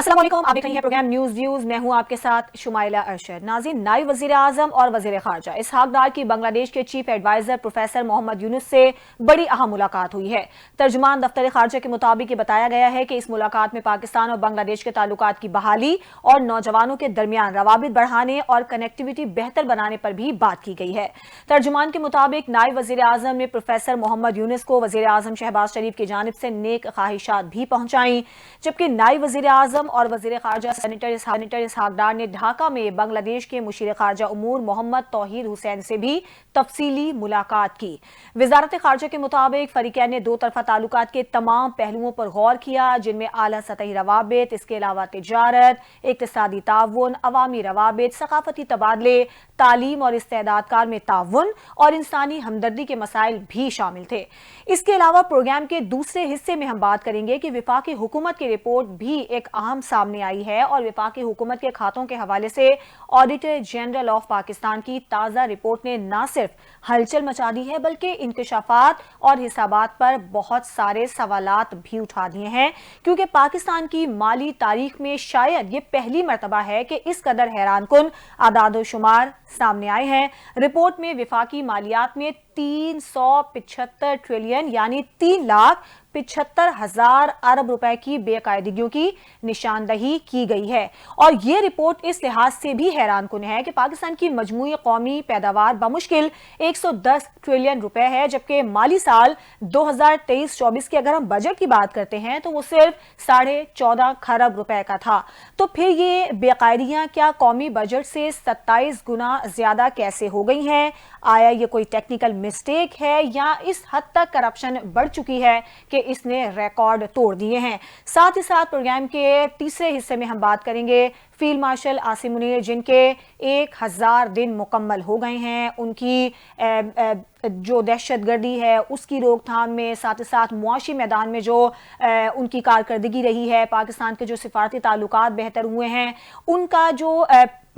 अस्सलाम वालेकुम, आप देख रही हैं प्रोग्राम न्यूज़ व्यूज़। मैं हूं आपके साथ शुमाइला अरशद। नाज़रीन, नायब वज़ीर आज़म और वज़ीर ख़ारजा इसहाक डार की बांग्लादेश के chief adviser professor Muhammad Yunus से बड़ी अहम मुलाकात हुई है। तर्जुमान दफ्तर ख़ारजा के मुताबिक ये बताया गया है कि इस मुलाकात में पाकिस्तान और बांग्लादेश के ताल्लुकात की बहाली और नौजवानों के दरमियान रवाबित बढ़ाने और कनेक्टिविटी बेहतर बनाने पर भी बात की गई है। तर्जुमान के मुताबिक नायब वज़ीर आज़म ने प्रोफेसर मोहम्मद यूनुस को वज़ीर आज़म शहबाज शरीफ की जानिब से नेक ख्वाहिशात भी पहुंचाई, जबकि नायब वज़ीर आज़म और वज़ीर ख़ारजा सेनेटर इसहाक डार ने ढाका में बांग्लादेश के मुशीर ख़ारजा उमूर मोहम्मद तौहीद हुसैन से भी तफसीली मुलाकात की। वज़ारत ख़ारजा के मुताबिक फ़रीक़ैन ने दो तरफ़ा ताल्लुकात के तमाम पहलुओं पर गौर किया, जिनमें आला सतही रवाबित, इसके अलावा तिजारत, इक़्तिसादी ताउन, अवामी रवाबित, सक़ाफ़ती तबादले, तालीम और इस्तेदादकार में ताउन और इंसानी हमदर्दी के मसाइल भी शामिल थे। इसके अलावा प्रोग्राम के दूसरे हिस्से में हम बात करेंगे कि वफाकी हुकूमत की रिपोर्ट भी एक अहम सामने आई है और वफाकी हुकूमत के खातों के हवाले से ऑडिटर जनरल ऑफ पाकिस्तान की ताज़ा रिपोर्ट ने न सिर्फ हलचल मचा दी है बल्कि इंकशाफात और हिसाबात पर बहुत सारे सवालात भी उठा दिए हैं, क्योंकि पाकिस्तान की माली तारीख में शायद ये पहली मरतबा है कि इस कदर हैरानकुन आदाद शुमार सामने आए हैं। रिपोर्ट में वफाकी मालियात में 375 ट्रिलियन यानी 3,75,000 अरब रुपए की बेकायदगियों की निशानदही की गई है। और यह रिपोर्ट इस लिहाज से भी हैरानकुन है कि पाकिस्तान की मजमूई कौमी पैदावार बमुश्किल 110 ट्रिलियन रुपए है, जबकि माली साल 2023-24 की अगर हम बजट की बात करते हैं तो वो सिर्फ 14.5 खरब रुपए का था। तो फिर ये बेकायदियां क्या कौमी बजट से 27 गुना ज्यादा कैसे हो गई हैं? आया ये कोई टेक्निकल मिस्टेक है या इस हद तक करप्शन बढ़ चुकी है कि इसने रिकॉर्ड तोड़ दिए हैं? साथ ही साथ प्रोग्राम के तीसरे हिस्से में हम बात करेंगे फील्ड मार्शल आसिम मुनीर, जिनके 1000 दिन मुकम्मल हो गए हैं, उनकी जो दहशतगर्दी है उसकी रोकथाम में, साथ ही साथ मुआशी मैदान में जो उनकी कारकर्दगी रही है, पाकिस्तान के जो सिफारती ताल्लुकात बेहतर हुए हैं, उनका जो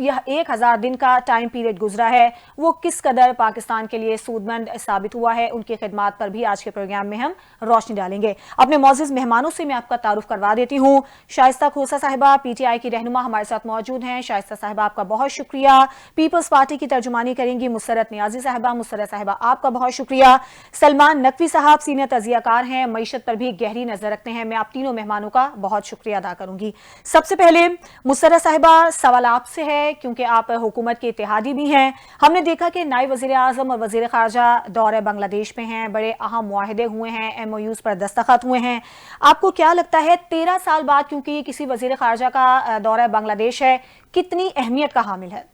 यह 1000 दिन का टाइम पीरियड गुजरा है वो किस कदर पाकिस्तान के लिए सूदमंद साबित हुआ है, उनकी खिदमात पर भी आज के प्रोग्राम में हम रोशनी डालेंगे। अपने मौजूद मेहमानों से मैं आपका तारुफ करवा देती हूँ। शाइस्ता खोसा साहिबा PTI की रहनुमा हमारे साथ मौजूद हैं। शाइस्ता साहिबा आपका बहुत शुक्रिया। पीपल्स पार्टी की तर्जुमानी करेंगी मुसरत नियाजी साहिबा। मुसरत साहिबा आपका बहुत शुक्रिया। सलमान नकवी साहब सीनियर तजियाकार हैं, मईशत पर भी गहरी नजर रखते हैं। मैं आप तीनों मेहमानों का बहुत शुक्रिया अदा करूंगी। सबसे पहले मुसरत साहिबा, सवाल आपसे है क्योंकि आप हुकूमत के इत्तेहादी भी हैं। हमने देखा कि नायब वज़ीर आज़म और वज़ीर ख़ारजा दौरे बांग्लादेश पे हैं, बड़े अहम मुआहिदे हुए हैं, MOUs पर दस्तखत हुए हैं। आपको क्या लगता है 13 साल बाद, क्योंकि ये किसी वज़ीर ख़ारजा का दौरा बांग्लादेश है, कितनी अहमियत का हामिल है?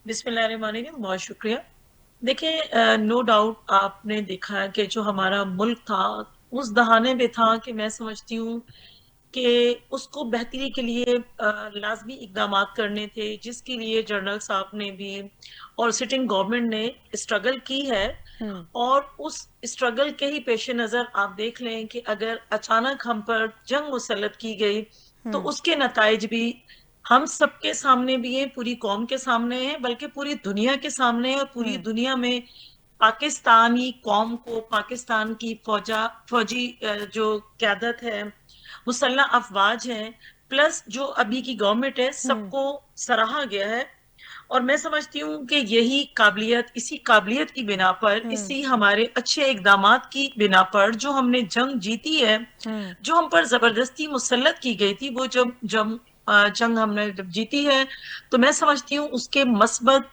बिस्मिल्लाहिर्रहमानिर्रहीम, बहुत शुक्रिया। देखिए, नो डाउट आपने देखा कि जो हमारा मुल्क था उस दहाने पे था कि मैं समझती हूँ कि उसको बेहतरी के लिए लाजमी इकदामात करने थे, जिसके लिए जनरल साहब ने भी और सिटिंग गवर्नमेंट ने स्ट्रगल की है। और उस स्ट्रगल के ही पेश नज़र आप देख लें कि अगर अचानक हम पर जंग मुसल्लत की गई तो उसके नताइज भी हम सबके सामने भी हैं, पूरी कौम के सामने हैं, बल्कि पूरी दुनिया के सामने है। और पूरी दुनिया में पाकिस्तानी कौम को, पाकिस्तान की फौजी जो क़यादत है, मुसल्लह अफवाज हैं, प्लस जो अभी की गवर्नमेंट है, सबको सराहा गया है। और मैं समझती हूँ कि यही काबिलियत, इसी काबिलियत की बिना पर, इसी हमारे अच्छे इकदामात की बिना पर जो हमने जंग जीती है, जो हम पर जबरदस्ती मुसल्लत की गई थी, वो जंग हमने जब जीती है तो मैं समझती हूँ उसके मस्बत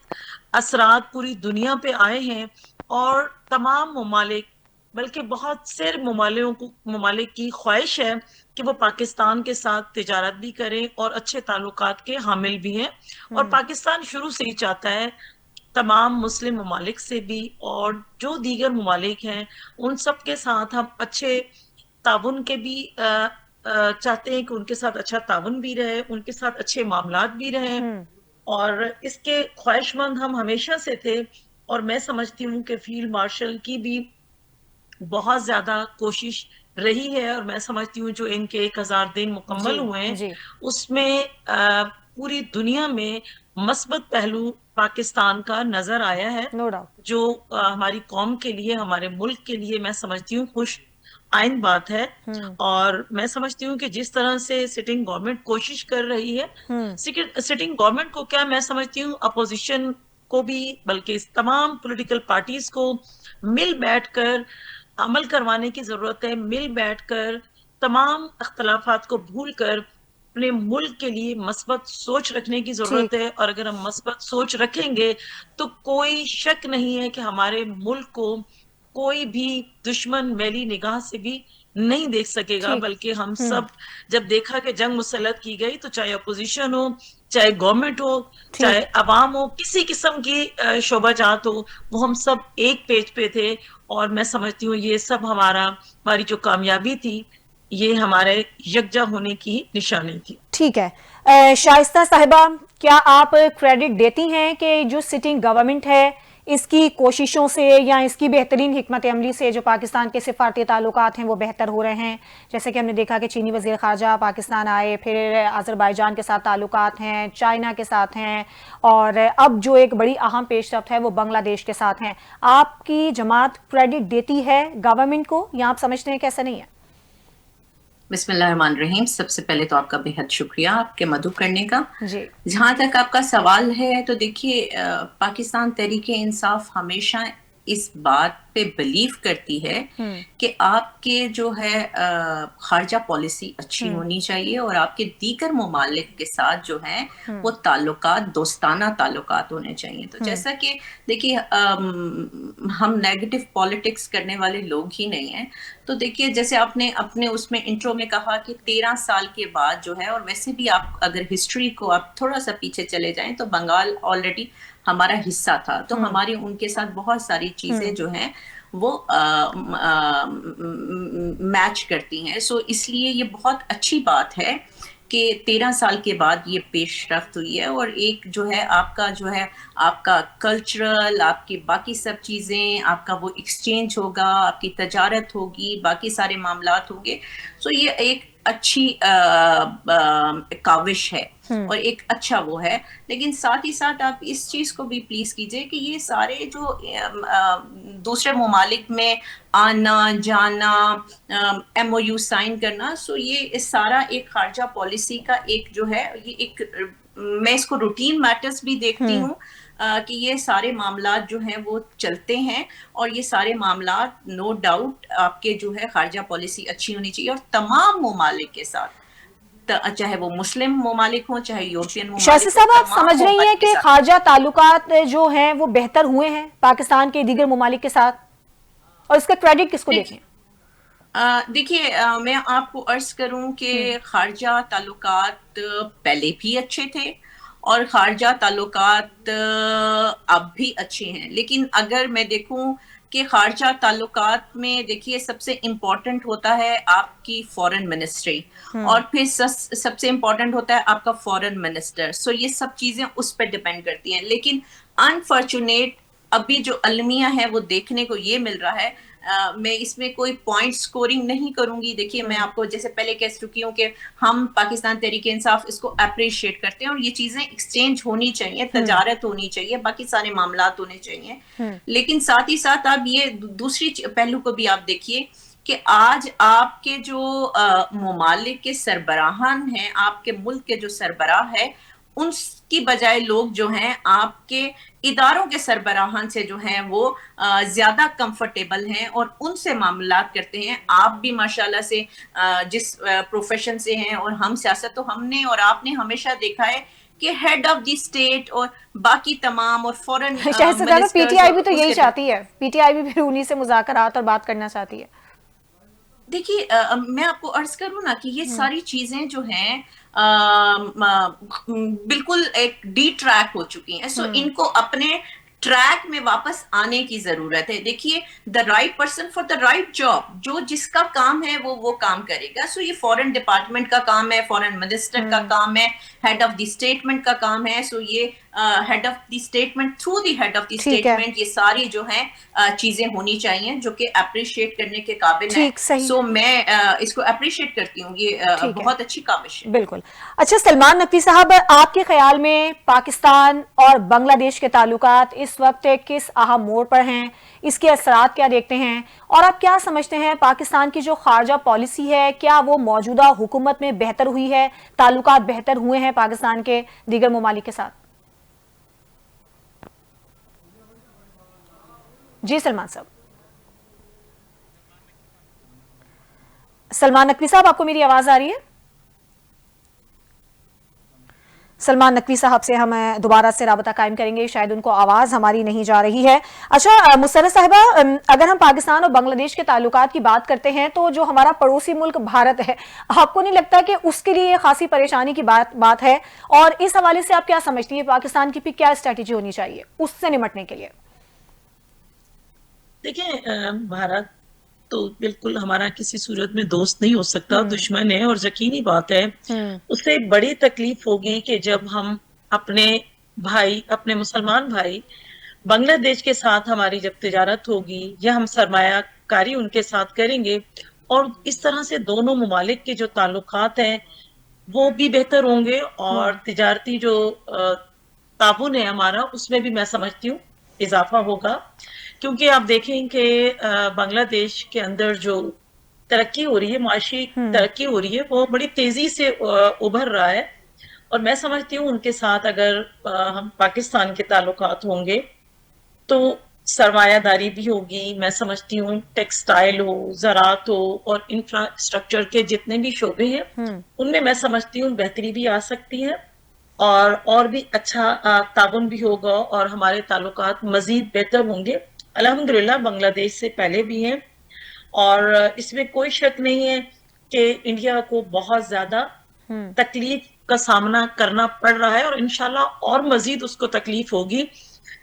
असरात पूरी दुनिया पे आए हैं। और तमाम ममालिक, बल्कि बहुत से ममालिक की ख्वाहिश है कि वो पाकिस्तान के साथ तिजारत भी करें और अच्छे ताल्लुकात के हामिल भी हैं। और पाकिस्तान शुरू से ही चाहता है तमाम मुस्लिम ममालिक से भी, और जो दीगर ममालिक हैं उन सब के साथ हम अच्छे ताउन के भी चाहते हैं कि उनके साथ अच्छा ताउन भी रहे, उनके साथ अच्छे मामलात भी रहे। और इसके ख्वाहिशमंद हम हमेशा से थे। और मैं समझती हूँ कि फील्ड मार्शल की भी बहुत ज्यादा कोशिश रही है। और मैं समझती हूँ जो इनके 1000 दिन मुकम्मल हुए हैं उसमें पूरी दुनिया में मस्बत पहलू पाकिस्तान का नजर आया है, नो डाउट। जो हमारी कौम के लिए, हमारे मुल्क के लिए मैं समझती हूँ खुश आइन बात है। और मैं समझती हूँ कि जिस तरह से सिटिंग गवर्नमेंट कोशिश कर रही है, सिटिंग गवर्नमेंट को क्या, मैं समझती हूँ अपोजिशन को भी, बल्कि तमाम पॉलिटिकल पार्टीज को मिल बैठकर अमल करवाने की जरूरत है। मिल बैठकर तमाम अख्तलाफात को भूल कर अपने मुल्क के लिए मस्बत सोच रखने की जरूरत है। और अगर हम मस्बत सोच रखेंगे तो कोई शक नहीं है कि हमारे मुल्क को कोई भी दुश्मन मैली निगाह से भी नहीं देख सकेगा, बल्कि हम सब जब देखा कि जंग मुसल्लत की गई तो चाहे अपोजिशन हो, चाहे गवर्नमेंट हो, चाहे अवाम हो, किसी किस्म की शोबाजात हो, वो हम सब एक पेज पे थे। और मैं समझती हूँ ये सब हमारी जो कामयाबी थी, ये हमारे यकजा होने की निशानी थी। ठीक है शाइस्ता साहिबा, क्या आप क्रेडिट देती हैं कि जो सिटिंग गवर्नमेंट है इसकी कोशिशों से या इसकी बेहतरीन हिकमत अमली से जो पाकिस्तान के सिफारती ताल्लुकात हैं वो बेहतर हो रहे हैं? जैसे कि हमने देखा कि चीनी वज़ीर ख़ारजा पाकिस्तान आए, फिर अज़रबैजान के साथ ताल्लुकात हैं, चाइना के साथ हैं, और अब जो एक बड़ी अहम पेशरफ्त है वो बांग्लादेश के साथ हैं। आपकी जमात क्रेडिट देती है गवर्नमेंट को या आप समझते हैं कैसा नहीं है? बिस्मिल्लाहिर्रहमानिर्रहीम। सबसे पहले तो आपका बेहद शुक्रिया आपके मदद करने का। जी। जहाँ तक आपका सवाल है तो देखिए, पाकिस्तान तहरीक इंसाफ हमेशा इस बात पे बिलीव करती है कि आपके जो है खारजा पॉलिसी अच्छी होनी चाहिए और आपके दीगर ममालिक के साथ जो है वो ताल्लुकात दोस्ताना ताल्लुकात होने चाहिए। तो जैसा कि देखिए हम नेगेटिव पॉलिटिक्स करने वाले लोग ही नहीं हैं। तो देखिए जैसे आपने अपने उसमें इंट्रो में कहा कि 13 साल के बाद जो है, और वैसे भी आप अगर हिस्ट्री को आप थोड़ा सा पीछे चले जाएं तो बंगाल ऑलरेडी हमारा हिस्सा था, तो हमारी उनके साथ बहुत सारी चीजें जो हैं वो मैच करती हैं। सो इसलिए ये बहुत अच्छी बात है कि 13 साल के बाद ये पेशरफ्त हुई है। और एक जो है आपका कल्चरल, आपकी बाकी सब चीज़ें, आपका वो एक्सचेंज होगा, आपकी तजारत होगी, बाकी सारे मामलात होंगे। सो ये एक अच्छी काविश है और एक अच्छा वो है। लेकिन साथ ही साथ आप इस चीज़ को भी प्लीज़ कीजिए कि ये सारे जो दूसरे ममालिक में आना जाना, MOU साइन करना, सो ये सारा एक खारजा पॉलिसी का एक जो है, ये एक मैं इसको रूटीन मैटर्स भी देखती हूँ कि ये सारे मामलात जो हैं वो चलते हैं। और ये सारे मामलात नो डाउट आपके जो है खारजा पॉलिसी अच्छी होनी चाहिए और तमाम ममालिक के साथ, चाहे वो मुस्लिम ममालिक हो चाहे यूरोपियन ममालिक। शाइस्ता साहब, आप समझ रही हैं कि खारजा ताल्लुकात जो हैं वो बेहतर हुए हैं पाकिस्तान के दीगर ममालिक के साथ, और इसका क्रेडिट किसको देखें? देखिए मैं आपको अर्ज करूं कि खारजा ताल्लुकात पहले भी अच्छे थे और खारजा ताल्लुकात अब भी अच्छे हैं। लेकिन अगर मैं देखूं कि खारजा ताल्लुकात में देखिए सबसे इम्पोर्टेंट होता है आपकी फॉरेन मिनिस्ट्री और फिर सबसे इम्पोर्टेंट होता है आपका फॉरेन मिनिस्टर। सो ये सब चीजें उस पर डिपेंड करती हैं। लेकिन अनफॉर्चुनेट अभी जो अलमिया है वो देखने को ये मिल रहा है, मैं इसमें कोई पॉइंट स्कोरिंग नहीं करूंगी। देखिए मैं आपको जैसे पहले कह चुकी हूँ कि हम पाकिस्तान तहरीक इंसाफ इसको अप्रिशिएट करते हैं और ये चीजें एक्सचेंज होनी चाहिए, तजारत होनी चाहिए, बाकी सारे मामलात होने चाहिए। लेकिन साथ ही साथ आप ये दूसरी पहलू को भी आप देखिए कि आज आपके जो ममालिक के सरबराहान हैं, आपके मुल्क के जो सरबराह है, उनकी बजाय लोग जो हैं आपके इदारों के सरबराहान से जो हैं वो ज्यादा कंफर्टेबल हैं और उनसे मामलात करते हैं। आप भी माशाल्लाह से जिस प्रोफेशन से हैं और हम सियासत, तो हमने और आपने हमेशा देखा है कि हेड ऑफ द स्टेट और बाकी तमाम और फॉरेन PTI भी तो यही चाहती है, PTI भी फिर उन्हीं से मुज़ाकरात और बात करना चाहती है। देखिए मैं आपको अर्ज करूं ना कि ये सारी चीजें जो हैं बिल्कुल एक डी ट्रैक हो चुकी हैं। सो इनको अपने ट्रैक में वापस आने की जरूरत है। देखिए the right person for the right job, जो जिसका काम है वो काम करेगा। सो ये फॉरेन डिपार्टमेंट का काम है, फॉरेन मिनिस्टर का काम है, हेड ऑफ द स्टेटमेंट का काम है। सो ये head of the statement, through the head of the statement, ये सारी जो है चीजें होनी चाहिए जो कि अप्रिशिएट करने के काबिल है। सो मैं इसको अप्रिशिएट करती हूँ, ये बहुत अच्छी काविश है। बिल्कुल। अच्छा सलमान नकवी साहब, आपके ख्याल में पाकिस्तान और बांग्लादेश के ताल्लुकात इस वक्त किस अहम मोड़ पर हैं, इसके असरात क्या देखते हैं, और आप क्या समझते हैं पाकिस्तान की जो खारजा पॉलिसी है क्या वो मौजूदा हुकूमत में बेहतर हुई है, ताल्लुकात बेहतर हुए हैं पाकिस्तान के दीगर ममालिक के साथ? जी सलमान साहब। सलमान नकवी साहब, आपको मेरी आवाज आ रही है? सलमान नकवी साहब से हम दोबारा से राबता कायम करेंगे, शायद उनको आवाज़ हमारी नहीं जा रही है। अच्छा मुसर्रत साहिबा, अगर हम पाकिस्तान और बांग्लादेश के ताल्लुकात की बात करते हैं तो जो हमारा पड़ोसी मुल्क भारत है, आपको नहीं लगता कि उसके लिए खासी परेशानी की बात है? और इस हवाले से आप क्या समझती हैं पाकिस्तान की क्या स्ट्रैटेजी होनी चाहिए उससे निपटने के लिए? देखिए, भारत तो बिल्कुल हमारा किसी सूरत में दोस्त नहीं हो सकता, दुश्मन है। और यकीनी बात है उससे बड़ी तकलीफ होगी कि जब हम अपने भाई, अपने मुसलमान भाई बांग्लादेश के साथ हमारी जब तिजारत होगी या हम सरमायाकारी उनके साथ करेंगे, और इस तरह से दोनों ममालिक के जो ताल्लुकात हैं वो भी बेहतर होंगे, और तिजारती जो ताबुन है हमारा उसमें भी मैं समझती हूँ इजाफा होगा। क्योंकि आप देखें कि बांग्लादेश के अंदर जो तरक्की हो रही है, माशी तरक्की हो रही है, वो बड़ी तेजी से उभर रहा है। और मैं समझती हूँ उनके साथ अगर हम पाकिस्तान के ताल्लुकात होंगे तो सरमायादारी भी होगी। मैं समझती हूँ टेक्सटाइल हो, ज़राअत हो, और इंफ्रास्ट्रक्चर के जितने भी शोबे हैं उनमें मैं समझती हूँ बेहतरी भी आ सकती है, और भी अच्छा ताबन भी होगा, और हमारे ताल्लुकात मजीद बेहतर होंगे। अल्हम्दुलिल्लाह बांग्लादेश से पहले भी हैं, और इसमें कोई शक नहीं है कि इंडिया को बहुत ज्यादा तकलीफ का सामना करना पड़ रहा है, और इंशाल्लाह और मजीद उसको तकलीफ होगी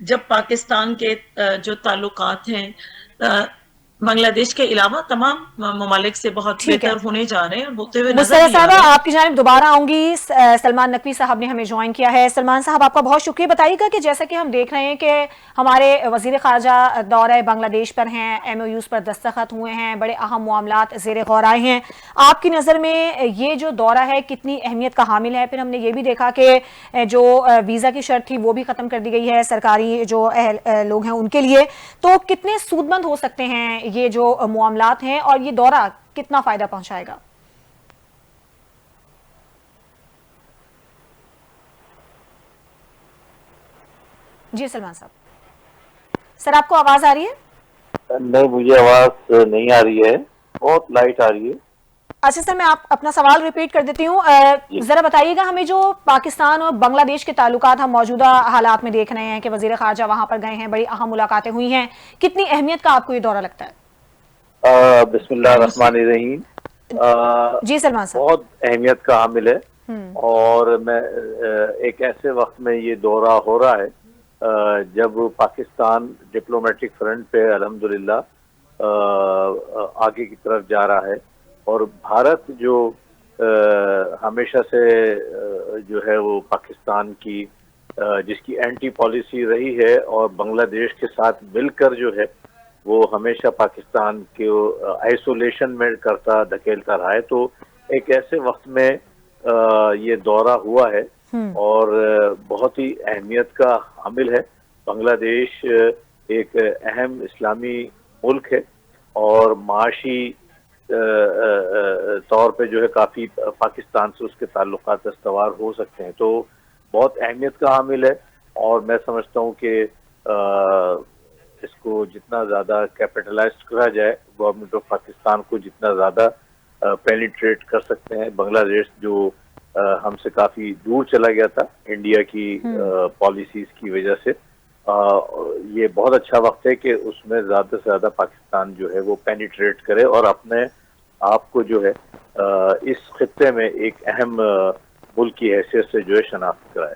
जब पाकिस्तान के जो ताल्लुकात हैं बांग्लादेश के अलावा तमाम ममालिक से बहुत बेहतर होने जा रहे हैं, होते हुए मुसर्रत साहबा आपकी जानिब दोबारा आऊंगी। सलमान नकवी साहब ने हमें ज्वाइन किया है। सलमान साहब, आपका बहुत शुक्रिया। बताइएगा कि जैसा कि हम देख रहे हैं कि हमारे वजीर खारजा दौरा बांग्लादेश पर हैं, MOUs पर दस्तखत हुए हैं, बड़े अहम मामलात ज़ेर गौर आए हैं। आपकी नज़र में ये जो दौरा है कितनी अहमियत का हामिल है? फिर हमने ये भी देखा कि जो वीज़ा की शर्त थी वो भी ख़त्म कर दी गई है सरकारी जो लोग हैं उनके लिए। तो कितने सूदमंद हो सकते हैं ये जो मामलात हैं, और ये दौरा कितना फायदा पहुंचाएगा? जी सलमान साहब, सर आपको आवाज आ रही है? नहीं, मुझे आवाज नहीं आ रही है, बहुत लाइट आ रही है। अच्छा सर, मैं अपना सवाल रिपीट कर देती हूँ। जरा बताइएगा हमें, जो पाकिस्तान और बांग्लादेश के ताल्लुकात हम मौजूदा हालात में देख रहे हैं कि वजीर खारजा वहां पर गए हैं, बड़ी अहम मुलाकातें हुई हैं, कितनी अहमियत का आपको ये दौरा लगता है? बिस्मिल्लाहिर्रहमानिर्रहीम। जी सलमान साहब, बहुत अहमियत का हामिल है, और मैं एक ऐसे वक्त में ये दौरा हो रहा है जब पाकिस्तान डिप्लोमेटिक फ्रंट पे अल्हम्दुलिल्लाह आगे की तरफ जा रहा है, और भारत जो हमेशा से जो है वो पाकिस्तान की जिसकी एंटी पॉलिसी रही है, और बांग्लादेश के साथ मिलकर जो है वो हमेशा पाकिस्तान को आइसोलेशन में करता धकेलता रहा है। तो एक ऐसे वक्त में ये दौरा हुआ है, और बहुत ही अहमियत का हामिल है। बांग्लादेश एक अहम इस्लामी मुल्क है, और माशी तौर पे जो है काफ़ी पाकिस्तान से उसके ताल्लुकात इस्तवार हो सकते हैं। तो बहुत अहमियत का हामिल है, और मैं समझता हूँ कि इसको जितना ज़्यादा कैपिटलाइज करा जाए, गवर्नमेंट ऑफ पाकिस्तान को जितना ज़्यादा पेनिट्रेट कर सकते हैं। बांग्लादेश जो हमसे काफ़ी दूर चला गया था इंडिया की पॉलिसीज़ की वजह से, ये बहुत अच्छा वक्त है कि उसमें ज़्यादा से ज़्यादा पाकिस्तान जो है वो पेनिट्रेट करे, और अपने आप को जो है इस खित्ते में एक अहम मुल्क की हैसियत से जो है शनाख्त कराए।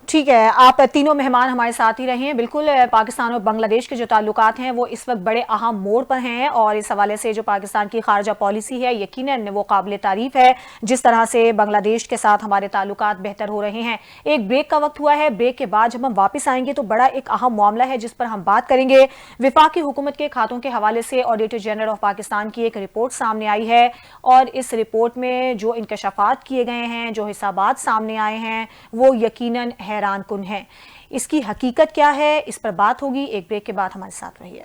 ठीक है, आप तीनों मेहमान हमारे साथ ही रहे हैं। बिल्कुल पाकिस्तान और बांग्लादेश के जो ताल्लुकात हैं वो इस वक्त बड़े अहम मोड़ पर हैं, और इस हवाले से जो पाकिस्तान की खारजा पॉलिसी है यकीनन वो काबिल तारीफ है। जिस तरह से बांग्लादेश के साथ हमारे ताल्लुकात बेहतर हो रहे हैं। एक ब्रेक का वक्त हुआ है, ब्रेक के बाद जब हम वापस आएंगे तो बड़ा एक अहम मामला है जिस पर हम बात करेंगे। वफाकी हुकूमत के खातों के हवाले से ऑडिटर जनरल ऑफ पाकिस्तान की एक रिपोर्ट सामने आई है, और इस रिपोर्ट में जो इंकशाफात किए गए हैं, जो हिसाबात सामने आए हैं, वो यकीनन حیران کن ہیں۔ اس کی حقیقت کیا ہے، اس پر بات ہوگی، ایک بریک کے بعد ہمارے ساتھ رہیے۔